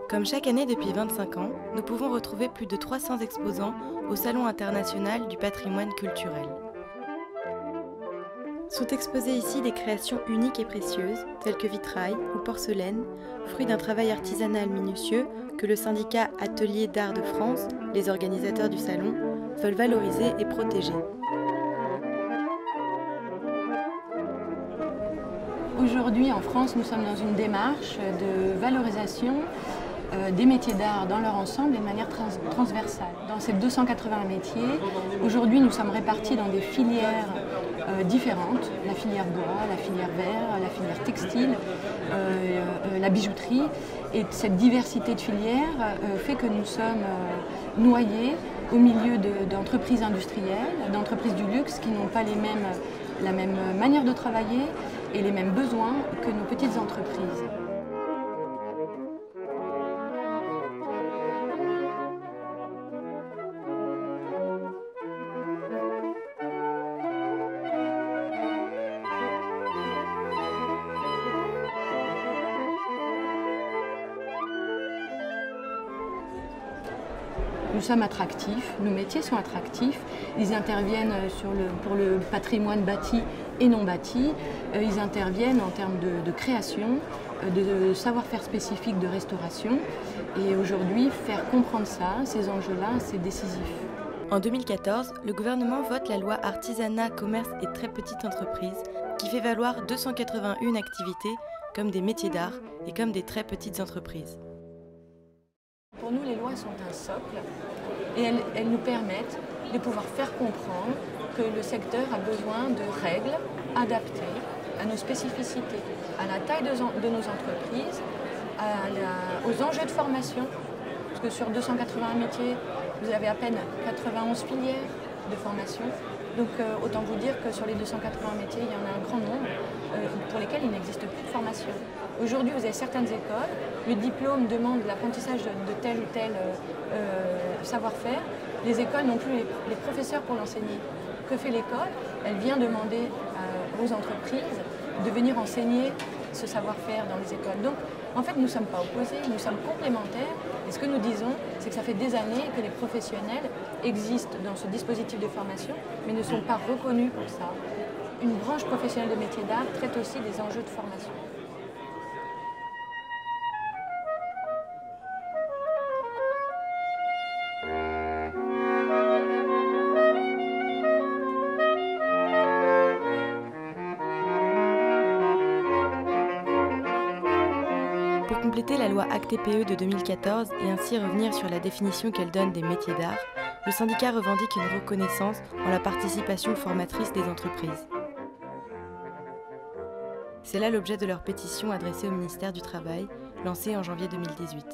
Comme chaque année depuis 25 ans, nous pouvons retrouver plus de 300 exposants au Salon international du patrimoine culturel. Sont exposées ici des créations uniques et précieuses, telles que vitrail ou porcelaine, fruits d'un travail artisanal minutieux que le syndicat Ateliers d'Art de France, les organisateurs du salon, veulent valoriser et protéger. Aujourd'hui, en France, nous sommes dans une démarche de valorisation des métiers d'art dans leur ensemble et de manière transversale. Dans ces 280 métiers, aujourd'hui, nous sommes répartis dans des filières différentes, la filière bois, la filière verre, la filière textile, la bijouterie. Et cette diversité de filières fait que nous sommes noyés au milieu d'entreprises industrielles, d'entreprises du luxe qui n'ont pas la même manière de travailler et les mêmes besoins que nos petites entreprises. Nous sommes attractifs, nos métiers sont attractifs, ils interviennent pour le patrimoine bâti et non bâti, ils interviennent en termes de création, de savoir-faire spécifique de restauration et aujourd'hui faire comprendre ça, ces enjeux-là, c'est décisif. En 2014, le gouvernement vote la loi Artisanat, Commerce et Très Petites Entreprises qui fait valoir 281 activités comme des métiers d'art et comme des très petites entreprises. Pour nous, les lois sont un socle et elles nous permettent de pouvoir faire comprendre que le secteur a besoin de règles adaptées à nos spécificités, à la taille de nos entreprises, aux enjeux de formation. Parce que sur 281 métiers, vous avez à peine 91 filières de formation. Donc autant vous dire que sur les 280 métiers, il y en a un grand nombre pour lesquels il n'existe plus de formation. Aujourd'hui, vous avez certaines écoles, le diplôme demande l'apprentissage de tel ou tel savoir-faire. Les écoles n'ont plus les professeurs pour l'enseigner. Que fait l'école? Elle vient demander aux entreprises de venir enseigner ce savoir-faire dans les écoles. Donc, en fait, nous ne sommes pas opposés, nous sommes complémentaires. Et ce que nous disons, c'est que ça fait des années que les professionnels existent dans ce dispositif de formation, mais ne sont pas reconnus pour ça. Une branche professionnelle de métiers d'art traite aussi des enjeux de formation. Pour compléter la loi ACTPE de 2014 et ainsi revenir sur la définition qu'elle donne des métiers d'art, le syndicat revendique une reconnaissance en la participation formatrice des entreprises. C'est là l'objet de leur pétition adressée au ministère du Travail, lancée en janvier 2018.